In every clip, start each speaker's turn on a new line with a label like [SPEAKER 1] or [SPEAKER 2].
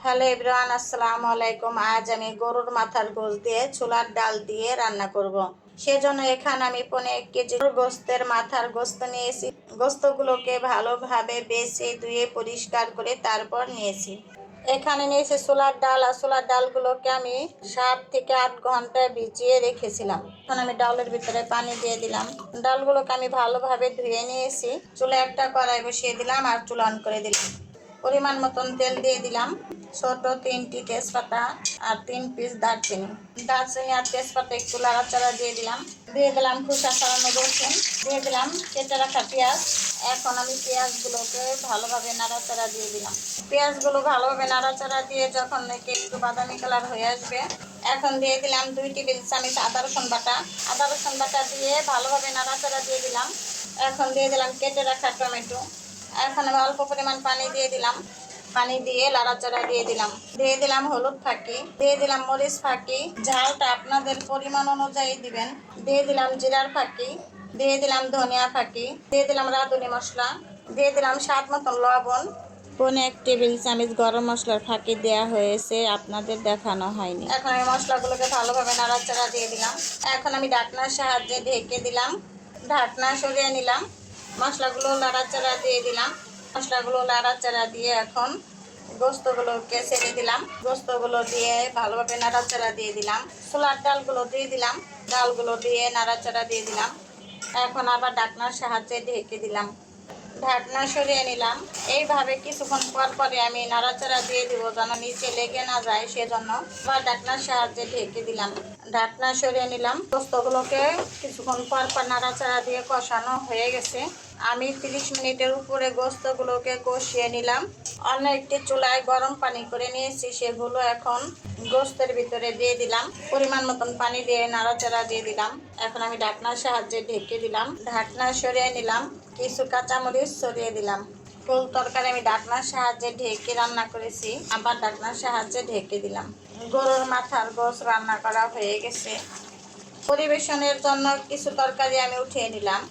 [SPEAKER 1] Hello everyone, আসসালামু আলাইকুম। আজ আমি গরুর মাথার গোশত দিয়ে ছোলার ডাল দিয়ে রান্না করব। সেজন্য এখানে আমি 1.5 কেজি গোশতের মাথার গোশত নিয়েছি। গোশতগুলোকে ভালোভাবে বেছে ধুয়ে পরিষ্কার করে তারপর নিয়েছি। এখানে নিয়েছি ছোলার ডাল, আর ছোলার ডালগুলোকে আমি 7 থেকে 8 ঘন্টা ভিজিয়ে রেখেছিলাম। এখন আমি ডালের ভিতরে পানি দিয়ে দিলাম। ডালগুলোকে আমি ভালোভাবে ধুয়ে নিয়েছি। চুলে একটা কড়াই বসিয়ে দিলাম আর চুলা অন করে দিলাম। পরিমাণ মতন তেল দিয়ে দিলাম। ছোট 3টি তেজপাতা আর 3 পিস দারচিনি আর তেজপাতা একটু নাড়াচাড়া দিয়ে দিলাম। খোসা ছাড়ানো রসুন, দিয়ে দিলাম কেটে রাখা পেঁয়াজ। এখন আমি পেঁয়াজগুলোকে ভালোভাবে নাড়াচাড়া দিয়ে দিলাম। পেঁয়াজগুলো ভালোভাবে নাড়াচাড়া দিয়ে যখন নাকি একটু বাদামি কালার হয়ে আসবে, এখন দিয়ে দিলাম 2 টেবিল চামচ আদা রসুন বাটা দিয়ে ভালোভাবে নাড়াচাড়া দিয়ে দিলাম। এখন দিয়ে দিলাম কেটে রাখা টমেটো। এখন আমি অল্প পরিমাণ পানি দিয়ে দিলাম। পানি দিয়ে লাড়াচাড়া দিয়ে দিলাম হলুদ ফাঁকি, দিয়ে দিলাম মরিচ ফাঁকি, ঝালটা আপনাদের পরিমাণ অনুযায়ী দিবেন। দিয়ে দিলাম জিরার ফাঁকি, দিয়ে দিলাম ধনিয়া ফাঁকি, দিয়ে দিলাম রাঁধুনি মশলা, দিয়ে দিলাম স্বাদ মতন লবণ। 1 টেবিল চামচ গরম মশলার ফাঁকি দেওয়া হয়েছে, আপনাদের দেখানো হয়নি। এখন আমি মশলাগুলোকে ভালোভাবে নাড়াচাড়া দিয়ে দিলাম। এখন আমি ঢাকনার সাহায্যে ঢেকে দিলাম। ঢাকনা সরিয়ে নিলাম। মশলাগুলো নাড়াচাড়া দিয়ে দিলাম। মশলাগুলো নাড়াচাড়া দিয়ে এখন গোস্তগুলোকে ছেড়ে দিলাম। গোস্তগুলো দিয়ে ভালোভাবে নাড়াচাড়া দিয়ে দিলাম। ছোলার ডালগুলো দিয়ে দিলাম। ডালগুলো দিয়ে নাড়াচাড়া দিয়ে দিলাম। এখন আবার ঢাকনার সাহায্যে ঢেকে দিলাম। ঢাকনা সরিয়ে নিলাম। এইভাবে কিছুক্ষণ পর পরে আমি নাড়াচাড়া দিয়ে দিব, যেন নিচে লেগে না যায়, সেজন্য আবার ঢাকনার সাহায্যে ঢেকে দিলাম। ঢাকনা সরিয়ে নিলাম। গোস্তগুলোকে কিছুক্ষণ পর পর নাড়াচাড়া দিয়ে কষানো হয়ে গেছে। আমি 30 মিনিটের উপরে গোস্তগুলোকে কষিয়ে নিলাম। অন্য একটি চুলায় গরম পানি করে নিয়েছি, সেগুলো এখন গোস্তের ভিতরে দিয়ে দিলাম। পরিমাণ মতন পানি দিয়ে নাড়াচাড়া দিয়ে দিলাম। এখন আমি ঢাকনার সাহায্যে ঢেকে দিলাম। ঢাকনা সরিয়ে নিলাম। কিছু কাঁচামরিচ ছড়িয়ে দিলাম। ফুল তরকারি আমি ঢাকনার সাহায্যে ঢেকে রান্না করেছি, আবার ঢাকনার সাহায্যে ঢেকে দিলাম। গরুর মাথার গোশত রান্না করা হয়ে গেছে। পরিবেশনের জন্য কিছু তরকারি আমি উঠিয়ে নিলাম।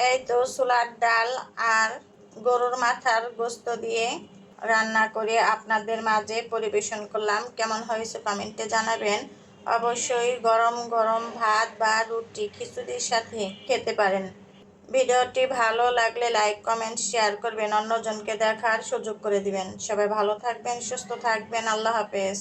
[SPEAKER 1] এই তো ছোলার ডাল আর গরুর মাথার গোশত দিয়ে রান্না করে আপনাদের মাঝে পরিবেশন করলাম। কেমন হয়েছে কমেন্টে জানাবেন। অবশ্যই গরম গরম ভাত বা রুটি খিচুড়ির সাথে খেতে পারেন। ভিডিওটি ভালো লাগলে লাইক কমেন্ট শেয়ার করবেন, অন্যজনকে দেখার সুযোগ করে দিবেন। সবাই ভালো থাকবেন, সুস্থ থাকবেন। আল্লাহ হাফেজ।